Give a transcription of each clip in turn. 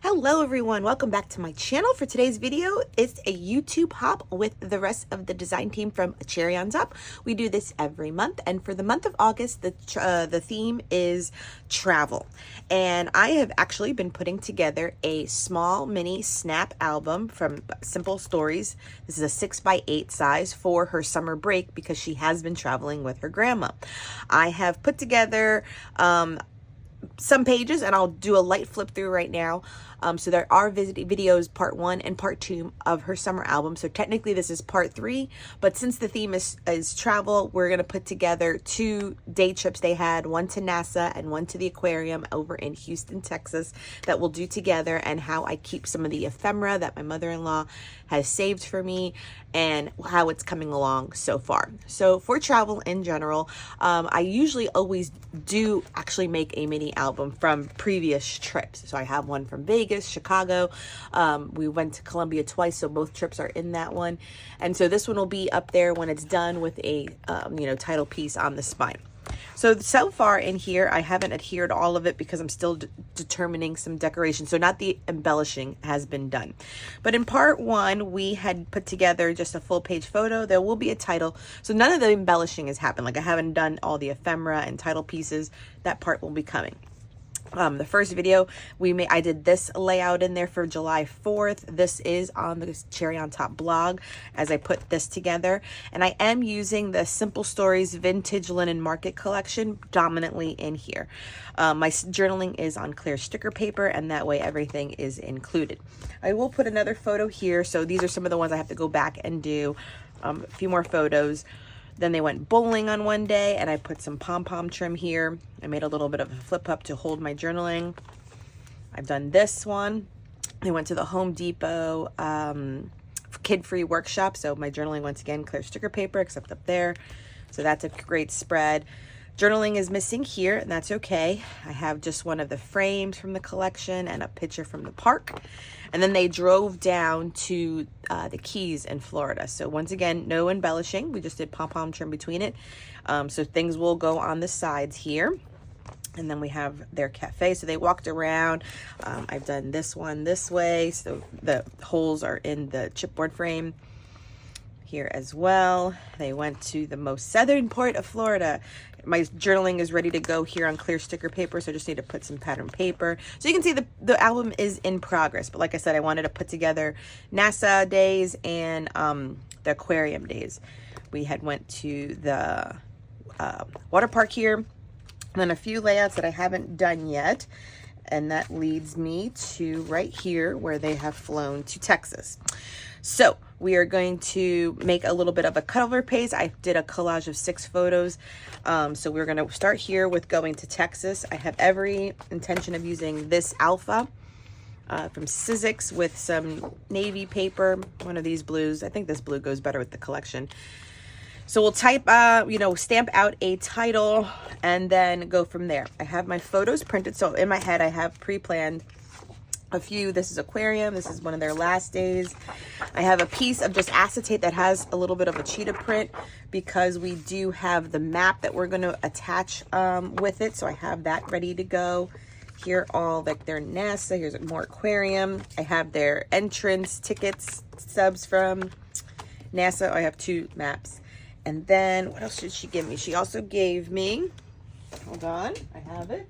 Hello everyone, welcome back to my channel. For today's video, it's a YouTube hop with the rest of the design team from Cherry on Top. We do this every month, and for the month of August, the theme is travel. And I have actually been putting together a small mini snap album from Simple Stories. This is a 6x8 size for her summer break because she has been traveling with her grandma. I have put together some pages, and I'll do a light flip through right now. So there are videos part 1 and part 2 of her summer album. So technically this is part 3, but since the theme is travel, we're going to put together 2 day trips they had, one to NASA and one to the aquarium over in Houston, Texas, that we'll do together, and how I keep some of the ephemera that my mother-in-law has saved for me and how it's coming along so far. So for travel in general, I usually always do actually make a mini album from previous trips. So I have one from Vegas, Chicago. We went to Colombia twice, so both trips are in that one. And so this one will be up there when it's done with a title piece on the spine. So far in here, I haven't adhered all of it because I'm still determining some decoration. So not the embellishing has been done. But in part 1, we had put together just a full page photo. There will be a title. So none of the embellishing has happened. Like I haven't done all the ephemera and title pieces. That part will be coming. The first video I did this layout in there for July 4th. This is on the Cherry on Top blog as I put this together, and I am using the Simple Stories Vintage Linen Market collection dominantly in here. My journaling is on clear sticker paper, and that way everything is included. I will put another photo here. So these are some of the ones I have to go back and do a few more photos. Then they went bowling on one day, and I put some pom-pom trim here. I made a little bit of a flip up to hold my journaling. I've done this one. I went to the Home Depot kid-free workshop. So my journaling, once again, clear sticker paper, except up there. So that's a great spread. Journaling is missing here, and that's okay. I have just one of the frames from the collection and a picture from the park. And then they drove down to the Keys in Florida. So once again, no embellishing. We just did pom-pom trim between it. So things will go on the sides here. And then we have their cafe. So they walked around. I've done this one this way. So the holes are in the chipboard frame here as well. They went to the most southern port of Florida. My journaling is ready to go here on clear sticker paper, so I just need to put some pattern paper. So you can see the album is in progress. But like I said, I wanted to put together NASA days and the aquarium days. We had went to the water park here, and then a few layouts that I haven't done yet. And that leads me to right here where they have flown to Texas. So we are going to make a little bit of a cutover page. I did a collage of 6 photos. So we're going to start here with going to Texas. I have every intention of using this alpha from Sizzix with some navy paper, one of these blues. I think this blue goes better with the collection. So we'll type, stamp out a title and then go from there. I have my photos printed. So in my head, I have pre-planned a few. This is aquarium. This is one of their last days. I have a piece of just acetate that has a little bit of a cheetah print because we do have the map that we're going to attach with it. So I have that ready to go. Here all like their NASA. Here's more aquarium. I have their entrance tickets stubs from NASA. I have 2 maps. And then what else did she give me? She also gave me, hold on, I have it.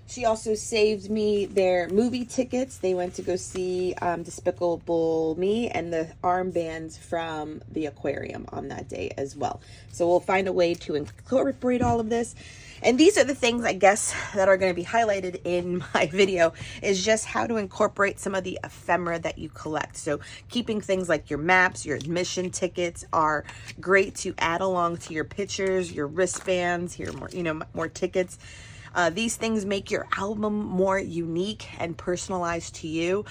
She also saved me their movie tickets. They went to go see Despicable Me and the armbands from the aquarium on that day as well. So we'll find a way to incorporate all of this. And these are the things, I guess, that are going to be highlighted in my video, is just how to incorporate some of the ephemera that you collect. So keeping things like your maps, your admission tickets are great to add along to your pictures, your wristbands, here more tickets. These things make your album more unique and personalized to you.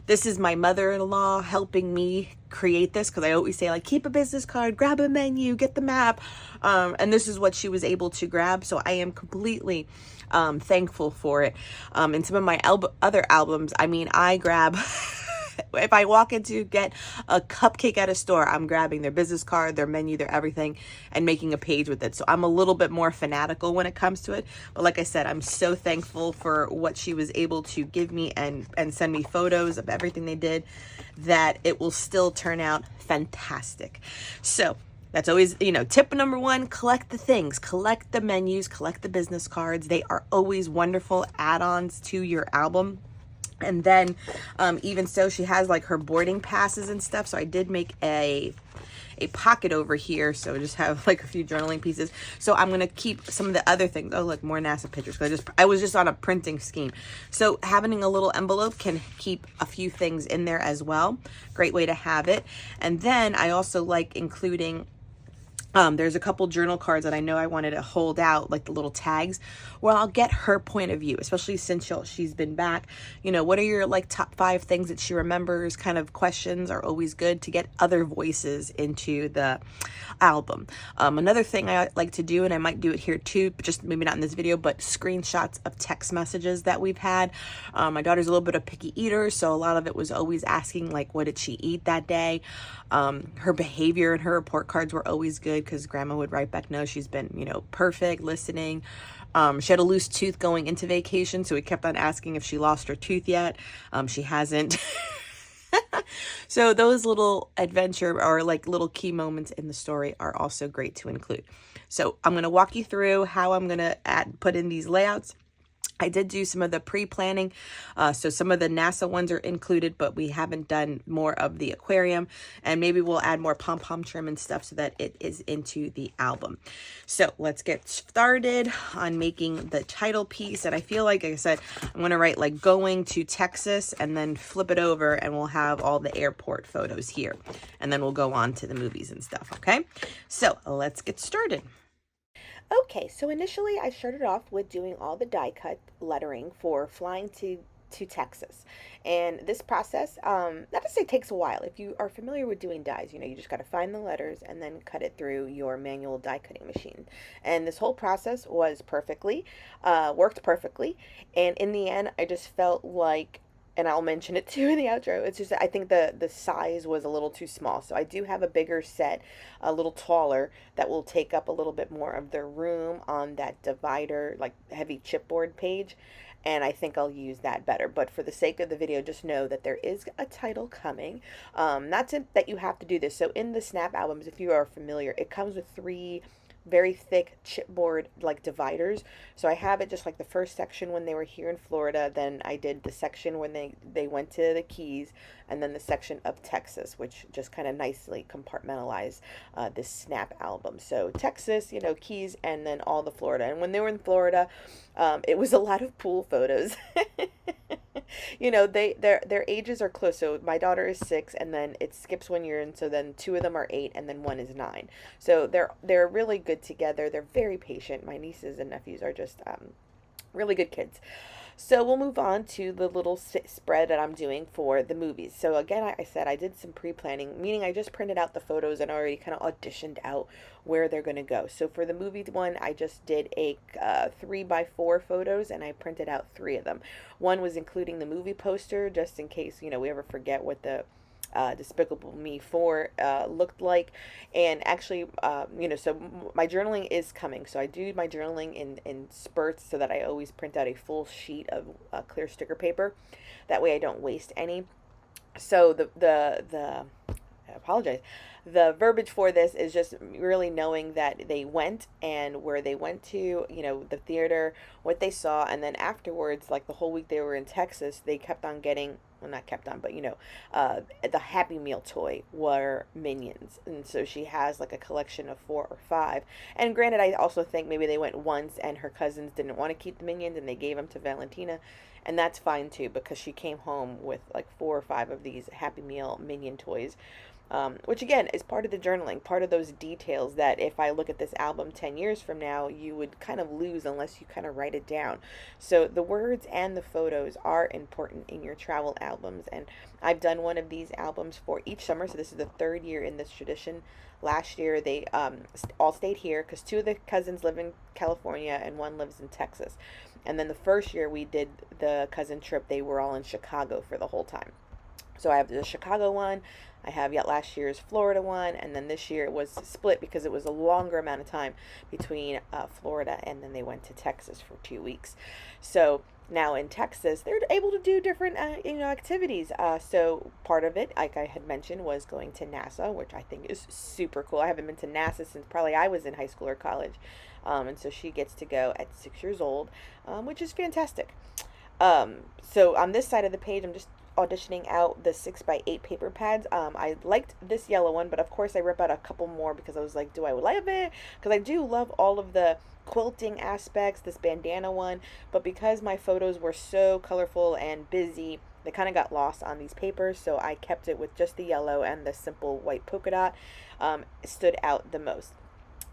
This is my mother-in-law helping me create this, because I always say, like, keep a business card, grab a menu, get the map. And this is what she was able to grab. So I am completely thankful for it. In some of my other albums, I mean, I grab if I walk in to get a cupcake at a store, I'm grabbing their business card, their menu, their everything, and making a page with it. So I'm a little bit more fanatical when it comes to it. But like I said, I'm so thankful for what she was able to give me and send me photos of everything they did, that it will still turn out fantastic. So that's always, you know, tip number one, collect the things, collect the menus, collect the business cards. They are always wonderful add-ons to your album. And then even so, she has like her boarding passes and stuff. So I did make a pocket over here, so just have like a few journaling pieces. So I'm gonna keep some of the other things. Oh look, more NASA pictures. I was just on a printing scheme. So having a little envelope can keep a few things in there as well. Great way to have it. And then I also like including there's a couple journal cards that I know I wanted to hold out, like the little tags, where I'll get her point of view, especially since she's been back. You know, what are your like top 5 things that she remembers? Kind of questions are always good to get other voices into the album. Another thing I like to do, and I might do it here too, but just maybe not in this video, but screenshots of text messages that we've had. My daughter's a little bit of picky eater, so a lot of it was always asking like, what did she eat that day? Her behavior and her report cards were always good, because grandma would write back, no, she's been, you know, perfect, listening. She had a loose tooth going into vacation, so we kept on asking if she lost her tooth yet. She hasn't. So those little adventure or like little key moments in the story are also great to include. So I'm going to walk you through how I'm going to put in these layouts. I did do some of the pre-planning, so some of the NASA ones are included, but we haven't done more of the aquarium, and maybe we'll add more pom-pom trim and stuff so that it is into the album. So let's get started on making the title piece, and I feel like I said, I'm going to write like going to Texas and then flip it over, and we'll have all the airport photos here, and then we'll go on to the movies and stuff, okay? So let's get started. Okay, so initially I started off with doing all the die cut lettering for flying to Texas. And this process, not to say takes a while. If you are familiar with doing dies, you know, you just got to find the letters and then cut it through your manual die cutting machine. And this whole process was worked perfectly. And in the end, I just felt like, and I'll mention it too in the outro, it's just I think the size was a little too small. So I do have a bigger set, a little taller, that will take up a little bit more of the room on that divider, like heavy chipboard page. And I think I'll use that better. But for the sake of the video, just know that there is a title coming. Not that you have to do this. So in the Snap albums, if you are familiar, it comes with 3 very thick chipboard like dividers. So I have it just like the first section when they were here in Florida, then I did the section when they went to the Keys, and then the section of Texas, which just kind of nicely compartmentalized this Snap album. So Texas, you know, Keys, and then all the Florida. And when they were in Florida, it was a lot of pool photos. You know, their ages are close. So my daughter is 6, and then it skips 1 year, and so then 2 of them are 8, and then 1 is 9. So they're really good together. They're very patient. My nieces and nephews are just really good kids. So we'll move on to the little spread that I'm doing for the movies. So again, I said I did some pre-planning, meaning I just printed out the photos and already kind of auditioned out where they're going to go. So for the movie one, I just did a 3x4 photos, and I printed out 3 of them. One was including the movie poster, just in case, you know, we ever forget what the Despicable Me 4 looked like. And actually, you know, so my journaling is coming. So I do my journaling in spurts, so that I always print out a full sheet of clear sticker paper. That way I don't waste any. So I apologize. The verbiage for this is just really knowing that they went and where they went to, you know, the theater, what they saw, and then afterwards, like the whole week they were in Texas, they kept on getting, well, not kept on, but, you know, the Happy Meal toy were Minions. And so she has like a collection of 4 or 5. And granted, I also think maybe they went once and her cousins didn't want to keep the Minions and they gave them to Valentina. And that's fine too, because she came home with like 4 or 5 of these Happy Meal Minion toys. Which again is part of the journaling, part of those details that if I look at this album 10 years from now, you would kind of lose unless you kind of write it down. So the words and the photos are important in your travel albums, and I've done one of these albums for each summer, so this is the 3rd year in this tradition. Last year they all stayed here because 2 of the cousins live in California and 1 lives in Texas. And then the first year we did the cousin trip, they were all in Chicago for the whole time. So I have the Chicago one, I have yet last year's Florida one, and then this year it was split because it was a longer amount of time between Florida, and then they went to Texas for 2 weeks. So now in Texas, they're able to do different activities. So part of it, like I had mentioned, was going to NASA, which I think is super cool. I haven't been to NASA since probably I was in high school or college, and so she gets to go at 6 years old, which is fantastic. So on this side of the page, I'm just auditioning out the 6x8 paper pads. I liked this yellow one, but of course I rip out a couple more because I was like, do I love it? Because I do love all of the quilting aspects, this bandana one, but because my photos were so colorful and busy, they kind of got lost on these papers, so I kept it with just the yellow, and the simple white polka dot stood out the most.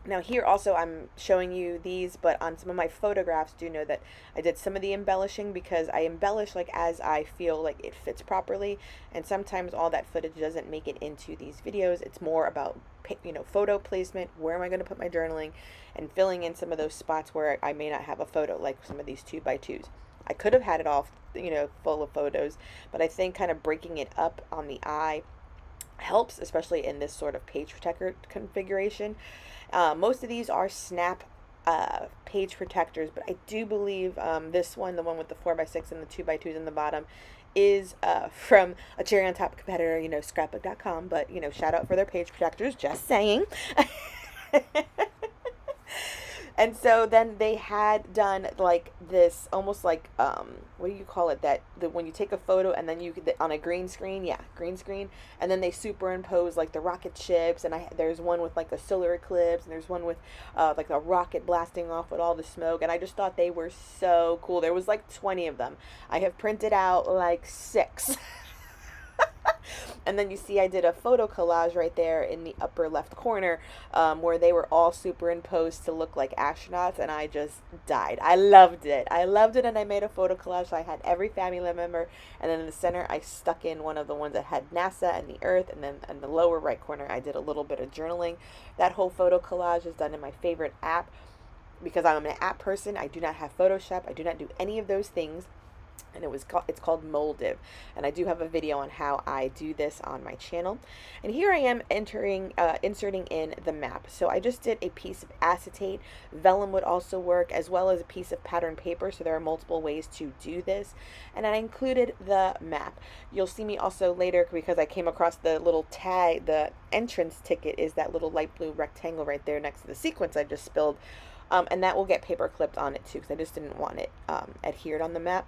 Now here also I'm showing you these, but on some of my photographs, do know that I did some of the embellishing because I embellish like as I feel like it fits properly, and sometimes all that footage doesn't make it into these videos. It's more about photo placement, where am I going to put my journaling, and filling in some of those spots where I may not have a photo, like some of these 2x2s. I could have had it all full of photos, but I think kind of breaking it up on the eye helps, especially in this sort of page protector configuration. Most of these are snap page protectors, but I do believe this one, the one with the 4x6 and the 2x2s in the bottom, is from a cherry on top competitor, scrapbook.com, but shout out for their page protectors, just saying. And so then they had done like this, almost like what do you call it, that when you take a photo and then you could on a green screen, and then they superimpose like the rocket ships, and there's one with like a solar eclipse, and there's one with like a rocket blasting off with all the smoke, and I just thought they were so cool. There was like 20 of them. I have printed out like 6. And then you see I did a photo collage right there in the upper left corner where they were all superimposed to look like astronauts, and I just died. I loved it, and I made a photo collage. So I had every family member, and then in the center I stuck in one of the ones that had NASA and the Earth, and then in the lower right corner I did a little bit of journaling. That whole photo collage is done in my favorite app because I'm an app person. I do not have Photoshop. I do not do any of those things. And it's called Moldiv, and I do have a video on how I do this on my channel. And here I am inserting in the map. So I just did a piece of acetate. Vellum would also work, as well as a piece of pattern paper, so there are multiple ways to do this. And I included the map. You'll see me also later, because I came across the little tag. The entrance ticket is that little light blue rectangle right there next to the sequence I just spilled, and that will get paper clipped on it too, because I just didn't want it adhered on the map.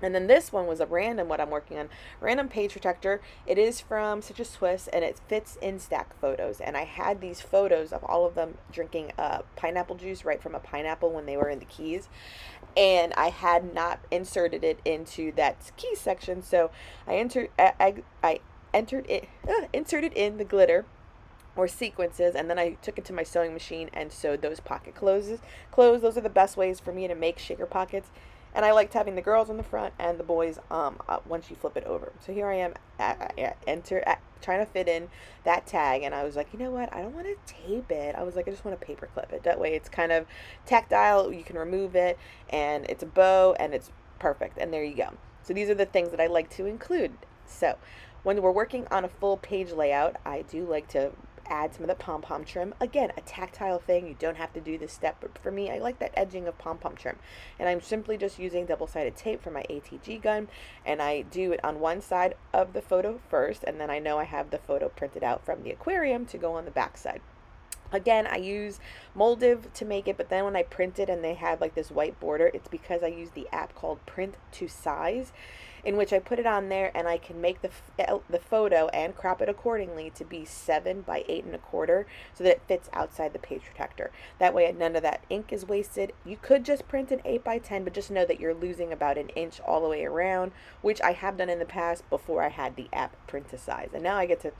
And then this one was a random, what I'm working on, random page protector. It is from Such a Swiss, and it fits in stack photos. And I had these photos of all of them drinking pineapple juice right from a pineapple when they were in the Keys. And I had not inserted it into that key section, so I inserted in the glitter or sequences, and then I took it to my sewing machine and sewed those pocket closes. Those are the best ways for me to make shaker pockets. And I liked having the girls on the front and the boys once you flip it over. So here I am trying to fit in that tag, and I was like, you know what? I don't want to tape it. I was like, I just want to paper clip it. That way it's kind of tactile. You can remove it, and it's a bow, and it's perfect. And there you go. So these are the things that I like to include. So when we're working on a full page layout, I do like to add some of the pom-pom trim. Again, a tactile thing. You don't have to do this step, but for me, I like that edging of pom-pom trim. And I'm simply just using double-sided tape for my ATG gun, and I do it on one side of the photo first, and then I know I have the photo printed out from the aquarium to go on the back side. Again, I use Moldiv to make it, but then when I print it and they have like this white border, it's because I use the app called Print to Size, in which I put it on there, and I can make the photo and crop it accordingly to be 7 by 8 1/4, so that it fits outside the page protector. That way none of that ink is wasted. You could just print an 8 by 10, but just know that you're losing about an inch all the way around, which I have done in the past before I had the app Print to Size. And now I get to,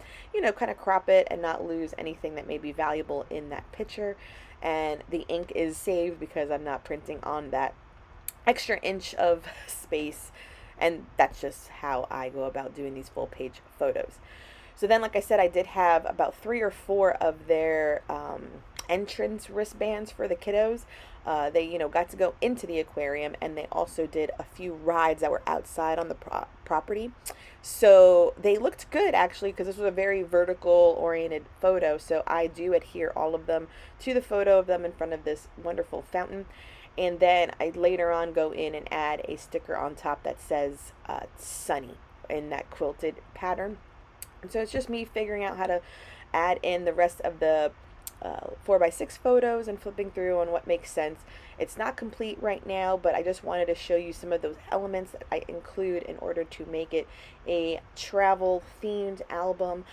kind of crop it and not lose anything that may be valuable in that picture. And the ink is saved because I'm not printing on that extra inch of space. And that's just how I go about doing these full page photos. So then, like I said, I did have about 3 or 4 of their entrance wristbands for the kiddos. They, you know, got to go into the aquarium, and they also did a few rides that were outside on the property. So they looked good, actually, because this was a very vertical oriented photo. So I do adhere all of them to the photo of them in front of this wonderful fountain. And then I later on go in and add a sticker on top that says sunny in that quilted pattern. And so it's just me figuring out how to add in the rest of the 4x6 photos and flipping through on what makes sense. It's not complete right now, but I just wanted to show you some of those elements that I include in order to make it a travel themed album,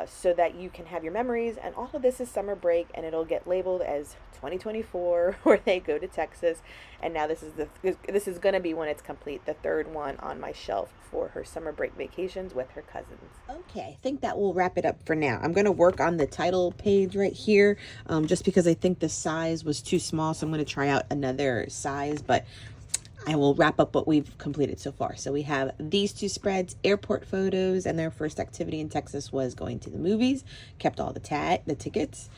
so that you can have your memories. And all of this is summer break, and it'll get labeled as 2024 where they go to Texas. And now this is going to be, when it's complete, the third one on my shelf for her summer break vacations with her cousins. Okay, I think that will wrap it up for now. I'm going to work on the title page right here, just because I think the size was too small, so I'm going to try out another size, but I will wrap up what we've completed so far. So we have these two spreads, airport photos, and their first activity in Texas was going to the movies. Kept all the tickets.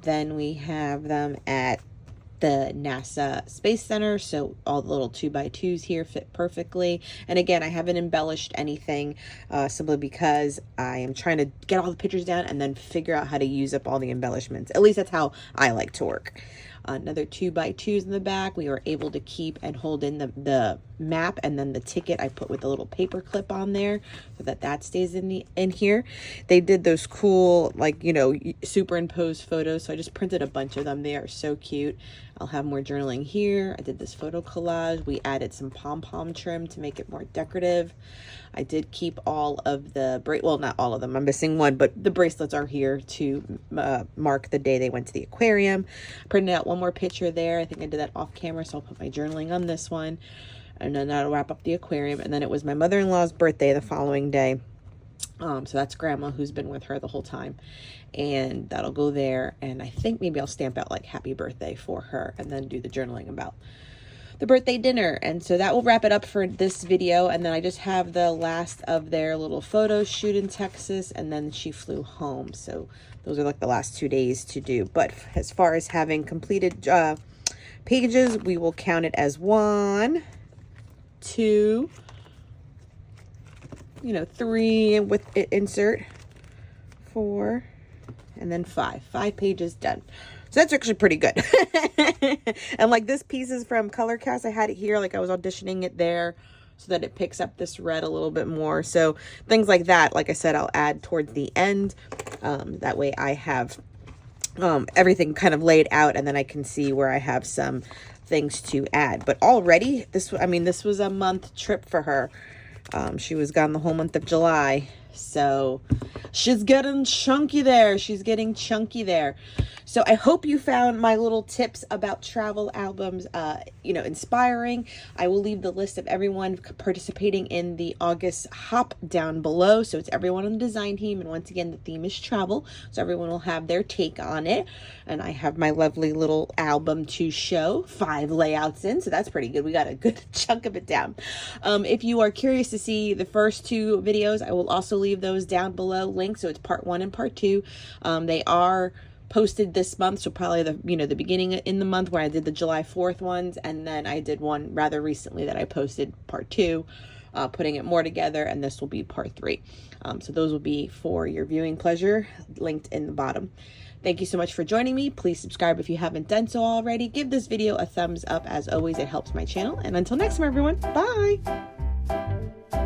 Then we have them at the NASA Space Center, so all the little 2x2s here fit perfectly. And again, I haven't embellished anything, simply because I am trying to get all the pictures down and then figure out how to use up all the embellishments. At least that's how I like to work. Another 2x2s in the back. We were able to keep and hold in the map, and then the ticket I put with a little paper clip on there so that stays in here. They did those cool, like, you know, superimposed photos, so I just printed a bunch of them. They are so cute. I'll have more journaling here. I did this photo collage. We added some pom-pom trim to make it more decorative. I did keep all of the well, not all of them, I'm missing one, but the bracelets are here to mark the day they went to the aquarium. Printed out one more picture there. I think I did that off camera, so I'll put my journaling on this one. And then that'll wrap up the aquarium. And then it was my mother-in-law's birthday the following day. So that's Grandma, who's been with her the whole time. And that'll go there. And I think maybe I'll stamp out like happy birthday for her and then do the journaling about the birthday dinner. And so that will wrap it up for this video. And then I just have the last of their little photo shoot in Texas, and then she flew home. So those are like the last 2 days to do. But as far as having completed pages, we will count it as 1, 2, 3 with insert, 4, and then 5 pages done. So that's actually pretty good. And like this piece is from Color Cast. I had it here, like I was auditioning it there so that it picks up this red a little bit more. So things like that, like I said, I'll add towards the end. That way I have everything kind of laid out, and then I can see where I have some things to add. But already this was a month trip for her. She was gone the whole month of July, so she's getting chunky there. So I hope you found my little tips about travel albums, inspiring. I will leave the list of everyone participating in the August hop down below. So it's everyone on the design team. And once again, the theme is travel. So everyone will have their take on it. And I have my lovely little album to show, 5 layouts in. So that's pretty good. We got a good chunk of it down. If you are curious to see the first 2 videos, I will also leave those down below links. So it's part 1 and part 2. They are posted this month, so probably the beginning in the month where I did the July 4th ones, and then I did one rather recently that I posted part 2, putting it more together, and this will be part 3. So those will be for your viewing pleasure, linked in the bottom. Thank you so much for joining me. Please subscribe if you haven't done so already. Give this video a thumbs up. As always, it helps my channel. And until next time, everyone, bye.